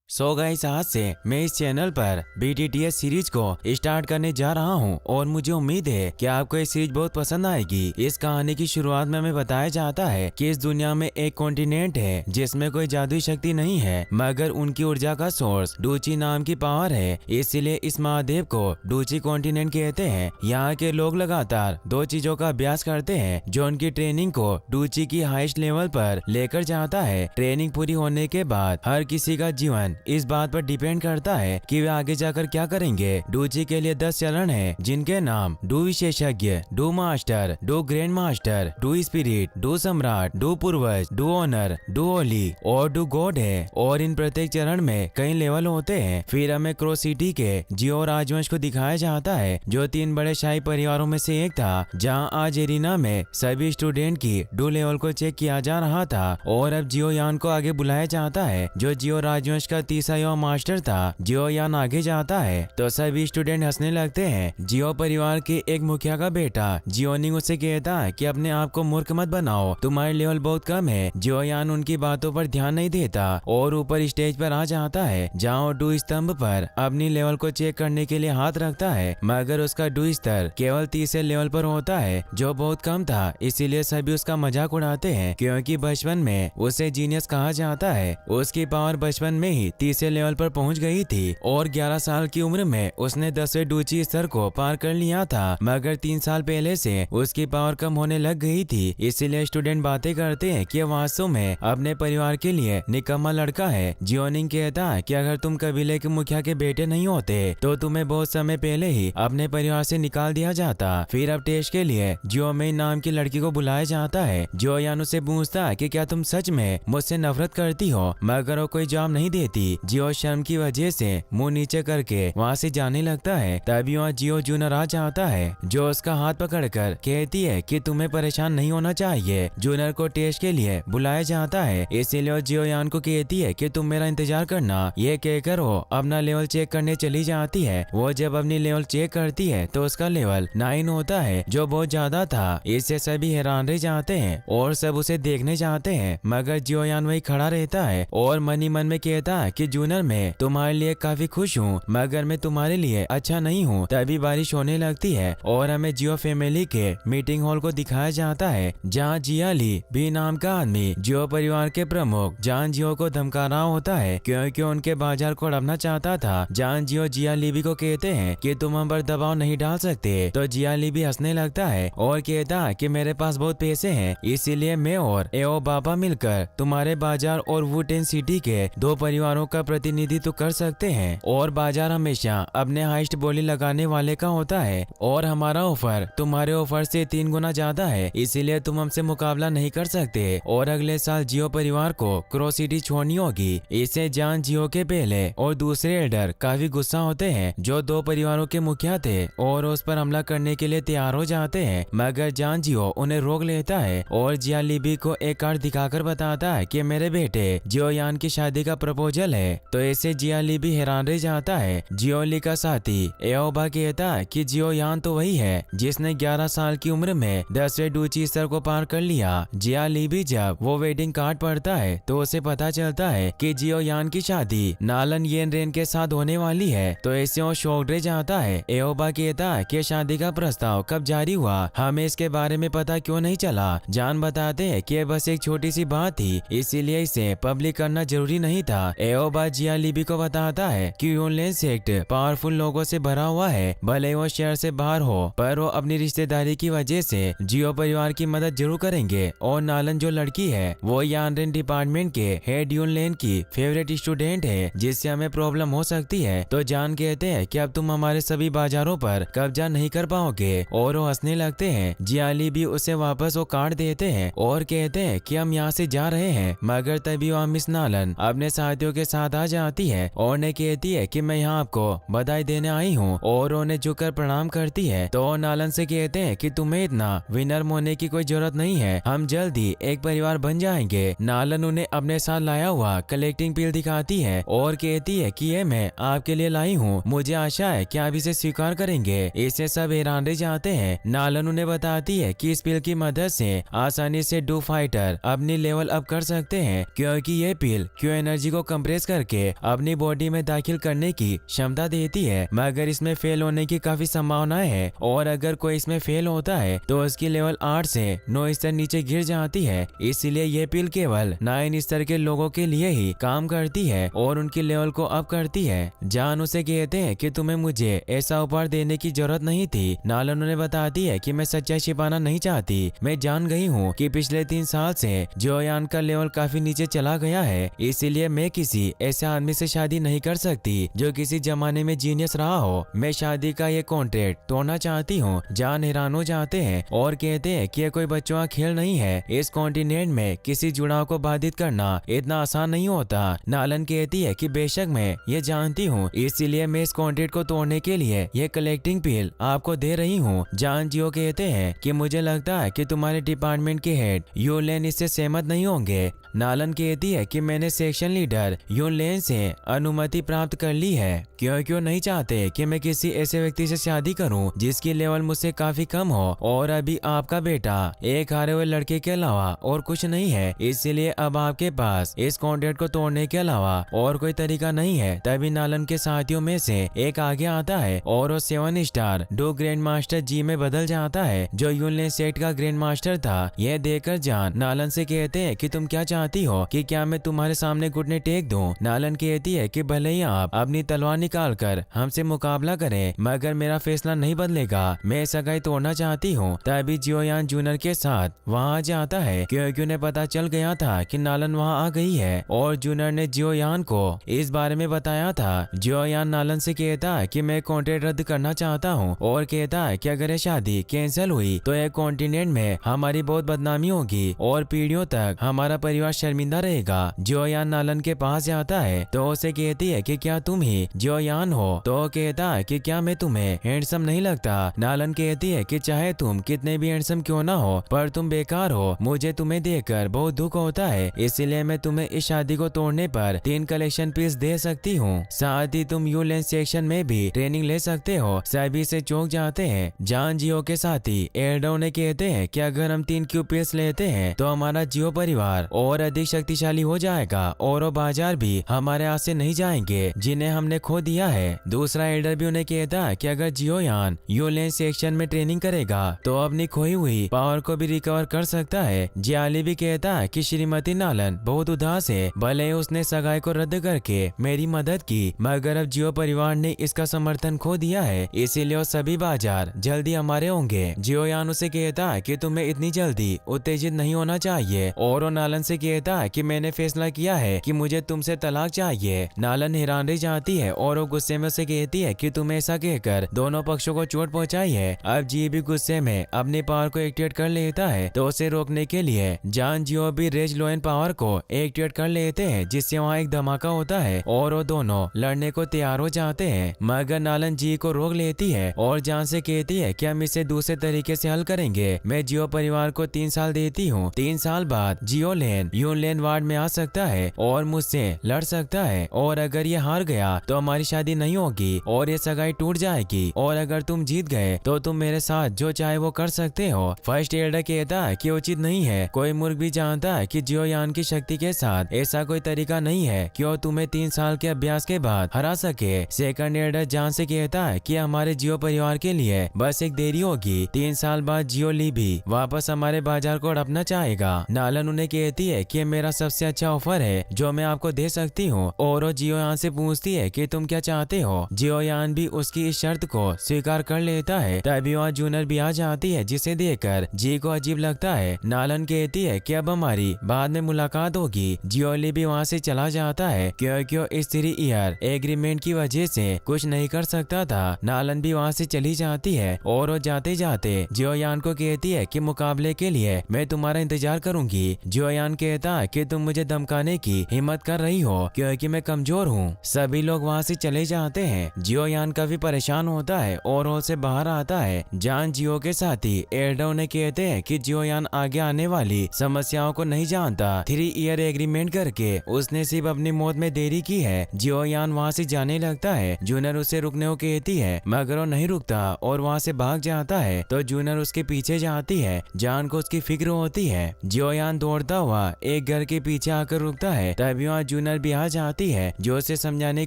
Guys, आज से मैं इस चैनल पर BTTS सीरीज को स्टार्ट करने जा रहा हूं और मुझे उम्मीद है कि आपको ये सीरीज बहुत पसंद आएगी। इस कहानी की शुरुआत में हमें बताया जाता है कि इस दुनिया में एक कॉन्टिनेंट है जिसमें कोई जादुई शक्ति नहीं है, मगर उनकी ऊर्जा का सोर्स डूची नाम की पावर है। इसीलिए इस महाद्वीप को डूची कॉन्टिनेंट कहते हैं। यहाँ के लोग लगातार दो चीजों का अभ्यास करते हैं जो उनकी ट्रेनिंग को डूची की हाईएस्ट लेवल पर लेकर जाता है। ट्रेनिंग पूरी होने के बाद हर किसी का जीवन इस बात पर डिपेंड करता है कि वे आगे जाकर क्या करेंगे। डूची के लिए 10 चरण हैं, जिनके नाम डू विशेषज्ञ, do master, do grand master, do spirit, do सम्राट, डू पूर्वज, डू ऑनर, डू होली और डू गॉड है। और इन प्रत्येक चरण में कई लेवल होते हैं। फिर हमें क्रो सिटी के जियो राजवंश को दिखाया जाता है, जो 3 बड़े शाही परिवारों में से एक था, जहाँ आज एरिना में सभी स्टूडेंट की डू लेवल को चेक किया जा रहा था। और अब जियो यान को आगे बुलाया जाता है, जो जियो राजवंश का तीसरा युवा मास्टर था। जियो यान आगे जाता है तो सभी स्टूडेंट हंसने लगते हैं। जियो परिवार के एक मुखिया का बेटा जियोनिंग उसे कहता है कि अपने आप को मूर्ख मत बनाओ, तुम्हारी लेवल बहुत कम है। जियो यान उनकी बातों पर ध्यान नहीं देता और ऊपर स्टेज पर आ जाता है, जहाँ डू स्तंभ पर अपनी लेवल को चेक करने के लिए हाथ रखता है, मगर उसका डू स्तर केवल 30 लेवल पर होता है, जो बहुत कम था। इसीलिए सभी उसका मजाक उड़ाते हैं, क्योंकि बचपन में उसे जीनियस कहा जाता है। उसकी पावर बचपन में ही 30 लेवल पर पहुंच गई थी और 11 साल की उम्र में उसने 10वें डूची स्तर को पार कर लिया था, मगर 3 साल पहले से उसकी पावर कम होने लग गई थी। इसीलिए स्टूडेंट बातें करते हैं कि वास्तव में अपने परिवार के लिए निकम्मा लड़का है। जियोनिंग कहता है कि अगर तुम कबीले के मुखिया के बेटे नहीं होते तो तुम्हें बहुत समय पहले ही अपने परिवार से निकाल दिया जाता। फिर अब टेस्ट के लिए जियो मेई नाम की लड़की को बुलाया जाता है। जियो यान उससे पूछता है कि क्या तुम सच में मुझसे नफरत करती हो, मगर वो कोई जवाब नहीं देती। जियो शर्म की वजह से मुंह नीचे करके वहाँ से जाने लगता है। तभी वहाँ जियो जूनियर आ जाता है, जो उसका हाथ पकड़कर कहती है कि तुम्हें परेशान नहीं होना चाहिए। जूनियर को टेस्ट के लिए बुलाया जाता है, इसीलिए वो जियो यान को कहती है कि तुम मेरा इंतजार करना। ये कहकर वो अपना लेवल चेक करने चली जाती है। वो जब अपनी लेवल चेक करती है तो उसका लेवल 9 होता है, जो बहुत ज्यादा था। इससे सभी हैरान रह जाते हैं और सब उसे देखने जाते हैं, मगर जियो यान वही खड़ा रहता है और मन ही मन में कहता है कि जूनियर मैं तुम्हारे लिए काफी खुश हूँ, मगर मैं तुम्हारे लिए अच्छा नहीं हूँ। तभी बारिश होने लगती है और हमें जियो फैमिली के मीटिंग हॉल को दिखाया जाता है, जहाँ जिया ली भी नाम का आदमी जियो परिवार के प्रमुख जान जियो को धमका रहा होता है, क्योंकि उनके बाजार को हड़पना चाहता था। जान जियो जिया लीबी को कहते हैं कि तुम हम पर दबाव नहीं डाल सकते, तो जिया लीबी हंसने लगता है और कहता है कि मेरे पास बहुत पैसे हैं, इसीलिए मैं और एओ बाबा मिलकर तुम्हारे बाजार और वुटेन सिटी के 2 परिवारों का प्रतिनिधित्व कर सकते हैं। और बाजार हमेशा अपने हाईएस्ट बोली लगाने वाले का होता है और हमारा ऑफर तुम्हारे ऑफर से 3 गुना ज्यादा है, इसीलिए तुम हमसे मुकाबला नहीं कर सकते और अगले साल जियो परिवार को क्रो सिटी छोड़नी होगी। इसे जान जियो के पहले और दूसरे एल्डर काफी गुस्सा होते हैं, जो 2 परिवारों के मुखिया थे, और उस पर हमला करने के लिए तैयार हो जाते हैं, मगर जान जियो उन्हें रोक लेता है और जिया लीबी को एक कार्ड दिखाकर बताता है कि मेरे बेटे जियो यान की शादी का प्रपोजल है। तो ऐसे जिया लीबी हैरान रह जाता है। जियो ली का साथी एओबा कहता है कि जियो यान तो वही है जिसने 11 साल की उम्र में 10वें डूची स्तर को पार कर लिया। जिया लीबी जब वो वेडिंग कार्ड पढ़ता है तो उसे पता चलता है कि जियो यान की शादी नालन येन रेन के साथ होने वाली है, तो ऐसे वो शॉक्ड रह जाता है। एओबा कहता है कि शादी का प्रस्ताव कब जारी हुआ, हमें इसके बारे में पता क्यों नहीं चला। जान बताते हैं कि बस एक छोटी सी बात थी, इसीलिए इसे पब्लिक करना जरूरी नहीं था। एओबा जिया लीबी को बताता है कि यूनलेन सेक्ट पावरफुल लोगों से भरा हुआ है, भले वो शहर से बाहर हो, पर वो अपनी रिश्तेदारी की वजह से जियो परिवार की मदद जरूर करेंगे। और नालन जो लड़की है वो यानरेन डिपार्टमेंट के हेड यूनलेन की फेवरेट स्टूडेंट है, जिससे हमें प्रॉब्लम हो सकती है। तो जान कहते हैं कि अब तुम हमारे सभी बाजारों पर कब्जा नहीं कर पाओगे, और वो हंसने लगते हैं। जियाली भी उसे वापस वो कार्ड देते हैं और कहते हैं कि हम यहाँ से जा रहे हैं, मगर तभी वहाँ मिस नालन अपने साथियों के साथ आ जाती है और ने कहती है कि मैं यहाँ आपको बधाई देने आई हूँ, और उन्हें झुककर प्रणाम करती है। तो नालन से कहते हैं कि तुम्हें इतना विनर होने की कोई जरूरत नहीं है, हम जल्द ही एक परिवार बन जाएंगे। नालन उन्हें अपने साथ लाया हुआ कलेक्टिंग पिल दिखाती है और कहती है कि ये मैं आपके लिए लाई हूँ, मुझे आशा है कि आप इसे स्वीकार करेंगे। इससे सब हैरान रह जाते हैं। नालन उन्हें बताती है कि इस पिल की मदद से आसानी से डू फाइटर अपनी लेवल अप कर सकते हैं, क्योंकि ये पिल क्यू एनर्जी को कंप्रेस प्रेस करके अपनी बॉडी में दाखिल करने की क्षमता देती है, मगर इसमें फेल होने की काफी संभावनाएं है और अगर कोई इसमें फेल होता है तो उसकी लेवल 8 से 9 स्तर नीचे गिर जाती है। इसीलिए ये पिल केवल 9 स्तर के लोगों के लिए ही काम करती है और उनकी लेवल को अप करती है। जान उसे कहते हैं कि तुम्हें मुझे ऐसा उपहार देने की जरूरत नहीं थी। नालन उन्हें बताती है कि मैं सच्चाई छिपाना नहीं चाहती, मैं जान गई हूँ कि पिछले 3 साल से जियोयान का लेवल काफी नीचे चला गया है, इसीलिए मैं किसी ऐसे आदमी से शादी नहीं कर सकती जो किसी जमाने में जीनियस रहा हो। मैं शादी का ये कॉन्ट्रैक्ट तोड़ना चाहती हूँ। जान हैरान हो जाते हैं और कहते हैं कि यह कोई बच्चों का खेल नहीं है। इस कॉन्टिनेंट में किसी जुड़ाव को बाधित करना इतना आसान नहीं होता। नालन कहती है कि बेशक मैं ये जानती हूँ, इसीलिए मैं इस कॉन्ट्रैक्ट को तोड़ने के लिए ये कलेक्टिंग पिल आपको दे रही हूँ। जान जियो कहते हैं कि मुझे लगता है कि तुम्हारे डिपार्टमेंट के हेड यूलेन इससे सहमत नहीं होंगे। नालन कहती है कि मैंने सेक्शन लीडर यूलेन से अनुमति प्राप्त कर ली है, क्यों नहीं चाहते कि मैं किसी ऐसे व्यक्ति से शादी करूं जिसकी लेवल मुझसे काफी कम हो और अभी आपका बेटा एक हारे हुए लड़के के अलावा और कुछ नहीं है, इसीलिए अब आपके पास इस कॉन्ट्रैक्ट को तोड़ने के अलावा और कोई तरीका नहीं है। तभी नालन के साथियों में से एक आगे आता है और वो 7 स्टार डो ग्रैंड मास्टर जी में बदल जाता है, जो यूलेन सेट का ग्रैंड मास्टर था। यह देखकर जान नालन से कहते हैं कि तुम क्या चाहती हो कि क्या मैं तुम्हारे सामने घुटने टेक दूं? नालन कहती है कि भले ही आप अपनी तलवार निकाल कर हमसे मुकाबला करें, मगर मेरा फैसला नहीं बदलेगा। मैं सगाई तोड़ना चाहती हूँ। तभी जियोयान जूनियर के साथ वहाँ जाता है, क्योंकि उन्हें पता चल गया था कि नालन वहाँ आ गई है और जूनियर ने जियोयान को इस बारे में बताया था। जियोयान नालन से कहता है कि मैं कॉन्ट्रैक्ट रद्द करना चाहता हूँ और कहता है कि अगर ये शादी कैंसिल हुई तो एक कॉन्टिनेंट में हमारी बहुत बदनामी होगी और पीढ़ियों तक हमारा परिवार शर्मिंदा रहेगा। जियोयान नालन के पास जाता है तो उसे कहती है कि क्या तुम ही जियोयान हो? तो कहता है कि क्या मैं तुम्हें हैंडसम नहीं लगता? नालन कहती है कि चाहे तुम कितने भी हैंडसम क्यों ना हो, पर तुम बेकार हो। मुझे तुम्हें देखकर बहुत दुख होता है, इसलिए मैं तुम्हें इस शादी को तोड़ने पर 3 कलेक्शन पीस दे सकती हूँ। साथ ही तुम यूलेन सेक्शन में भी ट्रेनिंग ले सकते हो। सभी से चौंक जाते हैं। जान जियो के साथी एयरडो ने कहते हैं कि अगर हम 3 क्यू पीस लेते हैं तो हमारा जियो परिवार और अधिक शक्तिशाली हो जाएगा और वो बाजार भी हमारे हाथ से नहीं जाएंगे जिन्हें हमने खो दिया है। दूसरा एल्डर भी उन्हें कहता है कि अगर जियोयान यूलेन सेक्शन में ट्रेनिंग करेगा तो अपनी खोई हुई पावर को भी रिकवर कर सकता है। जियाली भी कहता है कि श्रीमती नालन बहुत उदास है, भले ही उसने सगाई को रद्द करके मेरी मदद की, मगर अब जियो परिवार ने इसका समर्थन खो दिया है, इसीलिए वो सभी बाजार जल्दी हमारे होंगे। जियोयान उसे कहता है कि तुम्हें इतनी जल्दी उत्तेजित नहीं होना चाहिए और वो नालन से कहता है कि मैंने फैसला किया है कि मुझे तुमसे तलाक चाहिए। नालन हैरान रह जाती है और वो गुस्से में उसे कहती है कि तुम्हें ऐसा कहकर दोनों पक्षों को चोट पहुंचाई है। अब जी भी गुस्से में अपनी पावर को एक्टिवेट कर लेता है, तो उसे रोकने के लिए जान जियो भी रेज लोएन पावर को एक्टिवेट कर लेते हैं, जिससे वहाँ एक धमाका होता है और वो दोनों लड़ने को तैयार हो जाते हैं। मगर नालन जी को रोक लेती है और जान से कहती है कि हम इसे दूसरे तरीके से हल करेंगे। मैं जियो परिवार को 3 साल देती हूँ। 3 साल बाद जियो लेन यूलेन वार्ड में आ सकता है और मुझसे लड़ सकता है, और अगर ये हार गया तो हमारी शादी नहीं होगी और ये सगाई टूट जाएगी, और अगर तुम जीत गए तो तुम मेरे साथ जो चाहे वो कर सकते हो। फर्स्ट एल्डर कहता है कि उचित नहीं है। कोई मूर्ख भी जानता है कि जियोयान की शक्ति के साथ ऐसा कोई तरीका नहीं है कि वो तुम्हें 3 साल के अभ्यास के बाद हरा सके। सेकंड एल्डर जान से कहता है कि हमारे जियो परिवार के लिए बस एक देरी होगी। 3 साल बाद जियो ली भी वापस हमारे बाजार को हड़पना चाहेगा। नालन उन्हें कहती है कि मेरा सबसे अच्छा ऑफर है जो मैं आपको दे सकती हूँ, और वो जियोयान से पूछती है कि तुम क्या चाहते हो। जियोयान भी उसकी इस शर्त को स्वीकार कर लेता है। तभी वहाँ जूनियर भी आ जाती है, जिसे देखकर जी को अजीब लगता है। नालन कहती है कि अब हमारी बाद में मुलाकात होगी। जियोली भी वहाँ से चला जाता है क्योंकि वो इस 3 ईयर एग्रीमेंट की वजह से कुछ नहीं कर सकता था। नालन भी वहाँ से चली जाती है और वो जाते जाते जियोयान को कहती है कि मुकाबले के लिए मैं तुम्हारा इंतजार करूंगी। जियोयान कहता है कि तुम मुझे धमकाने की हिम्मत कर रही हो क्योंकि मैं कमजोर हूँ। सभी लोग वहाँ से चले जाते हैं। जियोयान काफी परेशान होता है और हॉल से बाहर आता है। जान जियो के साथी एल्डो ने कहते हैं कि जियोयान आगे आने वाली समस्याओं को नहीं जानता। 3 ईयर एग्रीमेंट करके उसने सिर्फ अपनी मौत में देरी की है। जियोयान वहाँ से जाने लगता है। जूनियर उसे रुकने को कहती है, मगर वो नहीं रुकता और वहाँ से भाग जाता है, तो जूनियर उसके पीछे जाती है। जान को उसकी फिक्र होती है। जियोयान दौड़ता हुआ एक घर के पीछे आकर रुकता है। तभी वहाँ जूनियर जूनर भी आ जाती है जो उसे समझाने की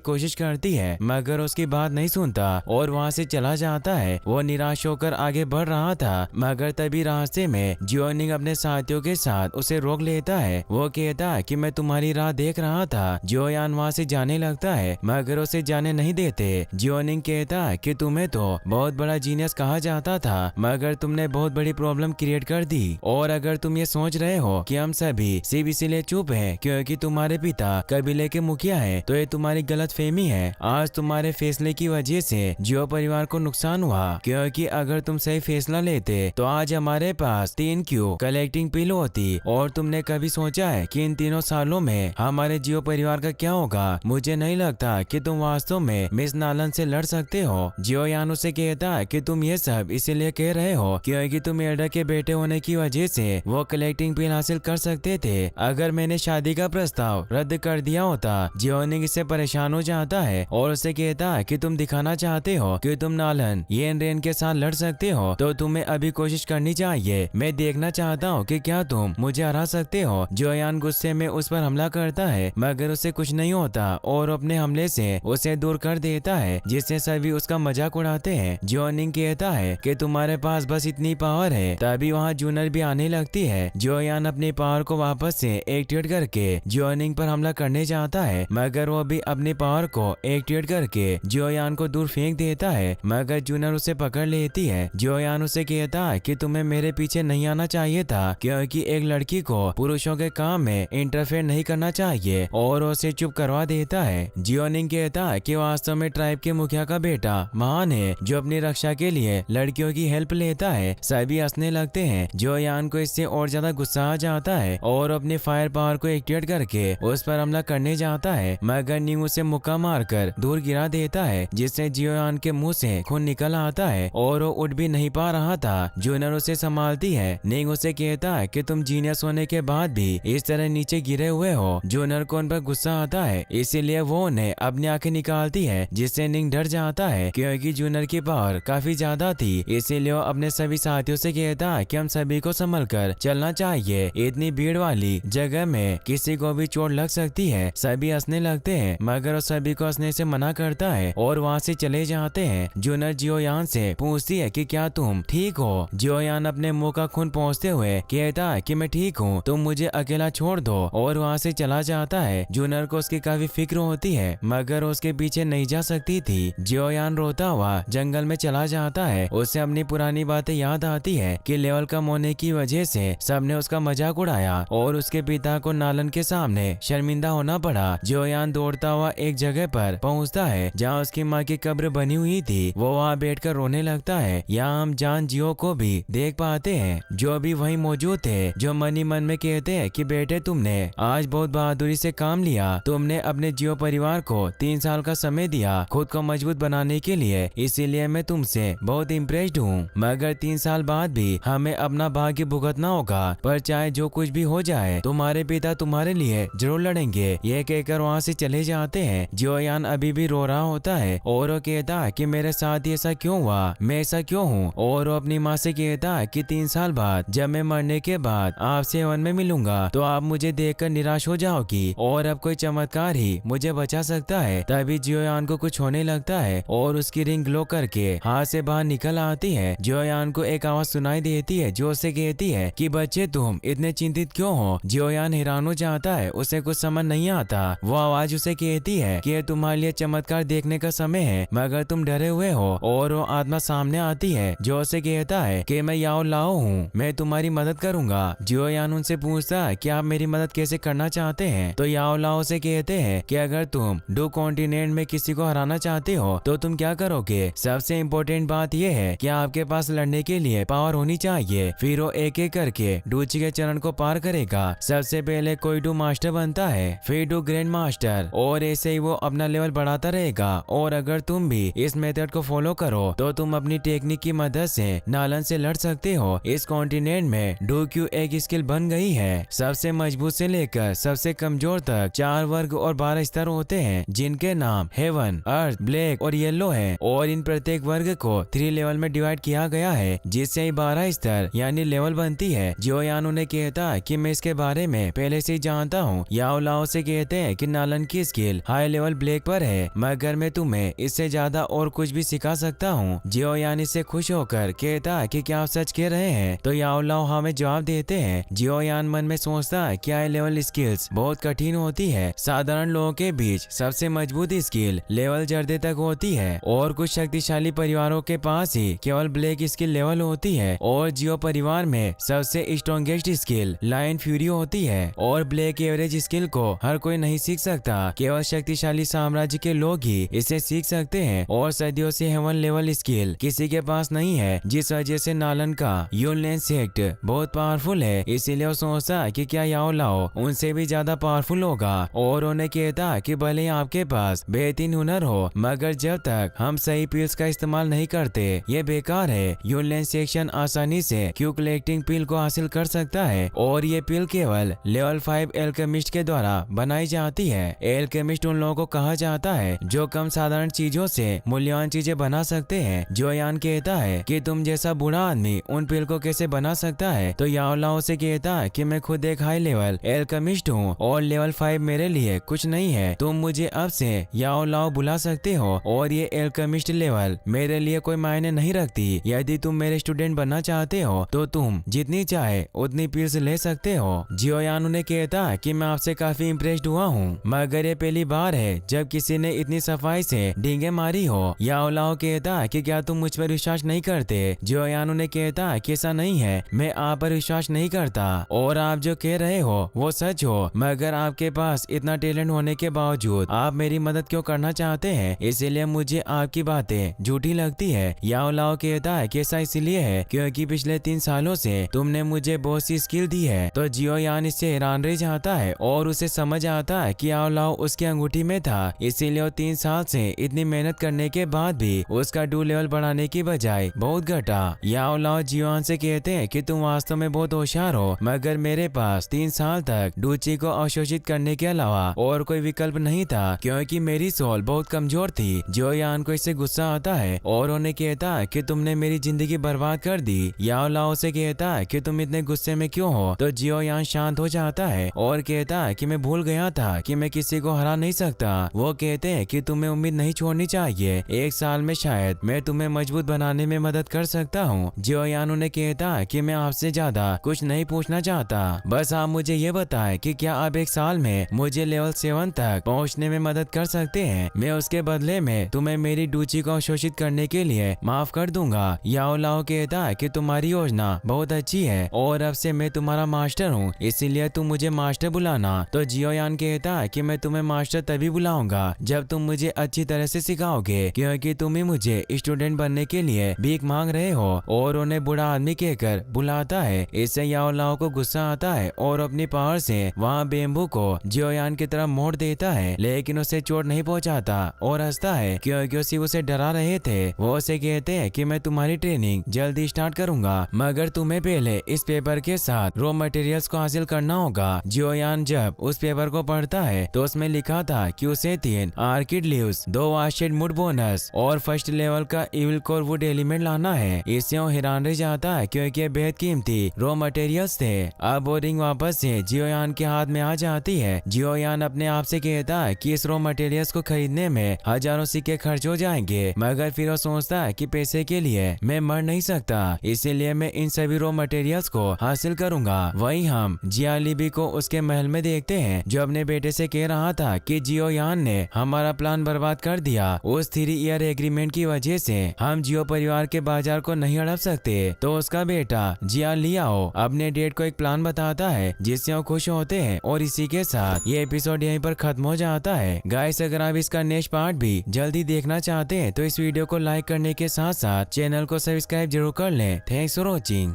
कोशिश करती है, मगर उसकी बात नहीं सुनता और वहाँ से चला जाता है। वो निराश होकर आगे बढ़ रहा था, मगर तभी रास्ते में जियोनिंग अपने साथियों के साथ उसे रोक लेता है। वो कहता है कि मैं तुम्हारी राह देख रहा था। जियोयान वहाँ से जाने लगता है, मगर उसे जाने नहीं देते। जियोनिंग कहता है कि तुम्हें तो बहुत बड़ा जीनियस कहा जाता था, मगर तुमने बहुत बड़ी प्रॉब्लम क्रिएट कर दी। और अगर तुम ये सोच रहे हो कि हम सभी सिर्फ इसीलिए चुप हैं क्योंकि तुम्हारे पिता कबीले के मुखिया हैं, तो ये तुम्हारी गलतफहमी है। आज तुम्हारे फैसले की वजह से जियो परिवार को नुकसान हुआ, क्योंकि अगर तुम सही फैसला लेते तो आज हमारे पास 3 क्यू कलेक्टिंग पिल होती। और तुमने कभी सोचा है कि इन 3 सालों में हमारे जियो परिवार का क्या होगा? मुझे नहीं लगता कि तुम वास्तव में मिस नालन से लड़ सकते हो। जियोयान उसे कहता है कि तुम ये सब इसीलिए कह रहे हो क्योंकि तुम एल्डर के बेटे होने की वजह से वो कलेक्टिंग पिल हासिल कर सकते थे। अगर मैंने शादी का प्रस्ताव रद्द कर दिया होता। जियोनिंग इससे परेशान हो जाता है और उसे कहता है कि तुम दिखाना चाहते हो कि तुम नालन येन रेन के साथ लड़ सकते हो, तो तुम्हें अभी कोशिश करनी चाहिए। मैं देखना चाहता हूँ कि क्या तुम मुझे हरा सकते हो। जियोयान गुस्से में उस पर हमला करता है, मगर उसे कुछ नहीं होता और अपने हमले से उसे दूर कर देता है, जिससे सभी उसका मजाक उड़ाते हैं। जियोनिंग कहता है कि तुम्हारे पास बस इतनी पावर है। तभी वहाँ जूनर भी आने लगती है। जियोयान अपनी पावर को वापस से एक्टिवेट करके जियोनिंग पर हमला करने जाता है, मगर वो भी अपनी पावर को एक्टिवेट करके जियोयान को दूर फेंक देता है, मगर जूनर उसे पकड़ लेती है। जियोयान उसे कहता है कि तुम्हें मेरे पीछे नहीं आना चाहिए था, क्योंकि एक लड़की को पुरुषों के काम में इंटरफेयर नहीं करना चाहिए, और उसे चुप करवा देता है। जियोनिंग कहता है कि वास्तव में ट्राइब के मुखिया का बेटा महान है जो अपनी रक्षा के लिए लड़कियों की हेल्प लेता है। सभी हंसने लगते हैं। जियोयान को इससे और ज्यादा गुस्सा आ जाता है और अपने फायर पावर को एक्टिवेट करके उस पर हमला करने जाता है, मगर निंग उसे मुक्का मारकर दूर गिरा देता है, जिससे जियोयान के मुंह से खून निकल आता है और वो उठ भी नहीं पा रहा था। जूनर उसे संभालती है। निंग उसे कहता है कि तुम जीनियस होने के बाद भी इस तरह नीचे गिरे हुए हो। जूनर को उन पर गुस्सा आता है, इसीलिए वो उन्हें अपनी आंखें निकालती है, जिससे निंग डर जाता है क्योंकि जूनर की पावर काफी ज्यादा थी। इसीलिए वो अपने सभी साथियों से कहता है कि हम सभी को संभल कर चलना चाहिए। इतनी भीड़ वाली जगह में किसी को भी चोट लग सकती है। सभी हंसने लगते हैं, मगर वो सभी को हंसने से मना करता है और वहाँ से चले जाते हैं। जूनर जियोयान से पूछती है कि क्या तुम ठीक हो? जियोयान अपने मुंह का खून पोंछते हुए कहता है कि मैं ठीक हूँ, तुम मुझे अकेला छोड़ दो, और वहाँ से चला जाता है। जूनर को उसकी काफी फिक्र होती है, मगर उसके पीछे नहीं जा सकती थी। जियोयान रोता हुआ जंगल में चला जाता है। उसे अपनी पुरानी बातें याद आती है कि लेवल कम होने की वजह से सबने उसका मजाक उड़ाया और उसके पिता को नालन के सामने शर्मिंदा होना पड़ा। जियोयान दौड़ता हुआ एक जगह पर पहुंचता है जहां उसकी माँ की कब्र बनी हुई थी। वो वहां बैठकर रोने लगता है। यहाँ हम जान जियो को भी देख पाते हैं, जो भी वहीं मौजूद थे, जो मन ही मन में कहते हैं कि बेटे तुमने आज बहुत बहादुरी से काम लिया। तुमने अपने जियो परिवार को 3 साल का समय दिया खुद को मजबूत बनाने के लिए, इसीलिए मैं तुमसे बहुत इम्प्रेस्ड हूँ। मगर 3 साल बाद भी हमें अपना भाग्य भुगतना होगा, पर चाहे जो कुछ भी हो जाए तुम्हारे पिता तुम्हारे लिए जरूर लड़ेंगे। ये कहकर वहाँ से चले जाते हैं। जियोयान अभी भी रो रहा होता है और वो कहता है कि मेरे साथ ऐसा क्यों हुआ, मैं ऐसा क्यों हूँ। और वो अपनी माँ से कहता है कि 3 साल बाद जब मैं मरने के बाद आपसे वन में मिलूंगा तो आप मुझे देखकर निराश हो जाओगी और अब कोई चमत्कार ही मुझे बचा सकता है। तभी जियोयान को कुछ होने लगता है और उसकी रिंग ग्लो करके हाथ से बाहर निकल आती है। जियोयान को एक आवाज सुनाई देती है जो उसे कहती है कि बच्चे तुम इतने चिंतित क्यों हो। जियोयान हैरान हो जाता है, उसे कुछ समझ नहीं आता। वो आवाज उसे कहती है कि तुम्हारे लिए चमत्कार देखने का समय है, मगर तुम डरे हुए हो। और वो आत्मा सामने आती है जो उसे कहता है कि मैं याओ लाओ हूँ, मैं तुम्हारी मदद करूंगा। जियोयान उनसे पूछता है कि आप मेरी मदद कैसे करना चाहते हैं। तो याओ लाओ से कहते हैं कि अगर तुम डू कॉन्टिनेंट में किसी को हराना चाहते हो तो तुम क्या करोगे। सबसे इम्पोर्टेंट बात यह है कि आपके पास लड़ने के लिए पावर होनी चाहिए। फिर वो एक एक करके डूची के चरण को पार करेगा। सबसे पहले कोई डू मास्टर बनता है, फिर डू ग्रैंड मास्टर, और ऐसे ही वो अपना लेवल बढ़ाता रहेगा। और अगर तुम भी इस मेथड को फॉलो करो तो तुम अपनी टेक्निक की मदद से नालन से लड़ सकते हो। इस कॉन्टिनेंट में डू क्यू एक स्किल बन गई है। सबसे मजबूत से लेकर सबसे कमजोर तक 4 वर्ग और 12 स्तर होते हैं, जिनके नाम हेवन, अर्थ, ब्लैक और येलो है। और इन प्रत्येक वर्ग को 3 लेवल में डिवाइड किया गया है, जिससे 12 स्तर यानी लेवल बनती है। जियोयान उन्हें कहता है कि मैं इसके बारे में पहले से ही जानता हूँ। याओ लाओ लाओ से कहते हैं कि नालन की स्किल हाई लेवल ब्लैक पर है, मगर मैं तुम्हें इससे ज्यादा और कुछ भी सिखा सकता हूँ। जियो यान इससे खुश होकर कहता है कि क्या आप सच कह रहे हैं? तो याओ लाओ हमें जवाब देते हैं। जियो यान मन में सोचता है कि हाई लेवल स्किल्स बहुत कठिन होती है। साधारण लोगों के बीच सबसे मजबूत स्किल लेवल जर्दे तक होती है और कुछ शक्तिशाली परिवारों के पास ही केवल ब्लैक स्किल लेवल होती है। और जियो परिवार में सबसे स्ट्रॉन्गेस्ट स्किल लाइन फ्यूरी होती है और ब्लैक एवरेज स्किल को हर कोई नहीं सीख सकता, केवल शक्तिशाली साम्राज्य के लोग ही इसे सीख सकते हैं। और सदियों से हेवन लेवल स्किल किसी के पास नहीं है, जिस वजह से नालन का यूनलैंड सेक्ट बहुत पावरफुल है। इसीलिए वो सोचता कि क्या याओ लाओ उनसे भी ज्यादा पावरफुल होगा और उन्हें कहता कि भले ही आपके पास बेहतरीन हुनर हो, मगर जब तक हम सही पिल्स का इस्तेमाल नहीं करते ये बेकार है। यूनलैंड सेक्शन आसानी से क्यू कलेक्टिंग पिल को हासिल कर सकता है और ये पिल केवल लेवल 5 एल्केमिस्ट के द्वारा बनाई जाती है। एल्केमिस्ट उन लोगों को कहा जाता है जो कम साधारण चीजों से मूल्यवान चीजें बना सकते हैं। जो यान कहता है कि तुम जैसा बूढ़ा आदमी उन पिल को कैसे बना सकता है? तो याओ लाओ से कहता है कि मैं खुद एक हाई लेवल एल्केमिस्ट हूँ और लेवल 5 मेरे लिए कुछ नहीं है। तुम मुझे अब से याओ लाओ बुला सकते हो और ये एल्केमिस्ट लेवल मेरे लिए कोई मायने नहीं रखती। यदि तुम मेरे स्टूडेंट बनना चाहते हो तो तुम जितनी चाहे उतनी पिल्स ले सकते हो। जियो यान उन्हें कहता है कि मैं आपसे काफी इम्प्रेस्ड हुआ हूँ, मगर ये पहली बार है जब किसी ने इतनी सफाई से डींगे मारी हो। याओ लाओ कहता है कि क्या तुम मुझ पर विश्वास नहीं करते? जियो यान उन्हें कहता है कि ऐसा नहीं है, मैं आप पर विश्वास नहीं करता और आप जो कह रहे हो वो सच हो, मगर आपके पास इतना टैलेंट होने के बावजूद आप मेरी मदद क्यों करना चाहते हैं? इसीलिए मुझे आपकी बातें झूठी लगती है। याओ लाओ कहता है कि ऐसा इसलिए है क्योंकि पिछले 3 सालों से तुमने मुझे बहुत सी स्किल दी है। तो जियो यान इससे हैरान रह जाता है और उसे समझ आता है कि याओ लाओ उसकी अंगूठी में था, इसीलिए वो 3 साल से इतनी मेहनत करने के बाद भी उसका डू लेवल बढ़ाने की बजाय बहुत घटा। याओ लाओ जियो यान से कहते हैं कि तुम वास्तव में बहुत होशियार हो, मगर मेरे पास 3 साल तक डूची को अवशोषित करने के अलावा और कोई विकल्प नहीं था क्योंकि मेरी सोल बहुत कमजोर थी। जियो यान को इससे गुस्सा आता है और उन्हें कहता है कि तुमने मेरी जिंदगी बर्बाद कर दी। याओ लाओ से कहता है कि तुम इतने गुस्से में क्यों हो? तो जियो यान शांत हो जाता है और कहता है कि मैं भूल गया था कि मैं किसी को हरा नहीं सकता। वो कहते हैं कि तुम्हें उम्मीद नहीं छोड़नी चाहिए, 1 साल में शायद मैं तुम्हें मजबूत बनाने में मदद कर सकता हूँ। जियो यान उन्हें कहता है कि मैं आपसे ज्यादा कुछ नहीं पूछना चाहता, बस आप मुझे ये बताएं कि क्या आप 1 साल में मुझे लेवल 7 तक पहुँचने में मदद कर सकते हैं? मैं उसके बदले में तुम्हें मेरी डूची को अवशोषित करने के लिए माफ कर दूंगा। याओ लाओ कहता है कि तुम्हारी योजना बहुत अच्छी है और अब से मैं तुम्हारा मास्टर हूँ, इसीलिए तुम मुझे मास्टर बुलाना। तो जियो यान कहता है कि मैं तुम्हें मास्टर तभी बुलाऊंगा जब तुम मुझे अच्छी तरह से सिखाओगे, क्योंकि तुम ही मुझे स्टूडेंट बनने के लिए भीख मांग रहे हो। और उन्हें बूढ़ा आदमी कहकर बुलाता है। इससे याओ लाओ को गुस्सा आता है और अपनी पावर से वहाँ बेम्बू को जियो यान की तरफ मोड़ देता है, लेकिन उसे चोट नहीं पहुँचाता और हंसता है क्योंकि उसी उसे डरा रहे थे। वो उसे कहते हैं कि मैं तुम्हारी ट्रेनिंग जल्दी स्टार्ट करूंगा, मगर तुम्हें पहले इस पेपर के साथ रॉ मटेरियल्स को हासिल करना होगा। जियो यान जब उस पेपर को पढ़ता है तो उसमें लिखा था कि उसे 3 आर्किड लीव्स, 2 वाशेड मुड बोनस और फर्स्ट लेवल का इविल कोर वुड एलिमेंट लाना है। इससे वो हैरान रह जाता है क्योंकि ये बेहद कीमती रॉ मटेरियल्स थे। अब वो रिंग वापस से जियो यान के हाथ में आ जाती है। जियो यान अपने आप से कहता है कि इस रॉ मटेरियल्स को खरीदने में हजारों सिक्के खर्च हो जाएंगे, मगर फिर वो सोचता है कि पैसे के लिए मैं मर नहीं सकता, इसीलिए मैं इन सभी रॉ मटेरियल्स को हासिल करूंगा। वहीं हम जिया लिबी को उसके महल में देखते हैं, जो अपने बेटे से कह रहा था कि जियो यान ने हमारा प्लान बर्बाद कर दिया। उस 3 ईयर एग्रीमेंट की वजह से हम जियो परिवार के बाजार को नहीं हड़प सकते। तो उसका बेटा जिया लियाओ अपने डेड को एक प्लान बताता है जिससे वो खुश होते हैं और इसी के साथ ये एपिसोड यहीं पर खत्म हो जाता है। गाइस, अगर आप इसका नेक्स्ट पार्ट भी जल्दी देखना चाहते हैं तो इस वीडियो को लाइक करने के साथ साथ चैनल को सब्सक्राइब जरूर कर लें। Thanks for watching.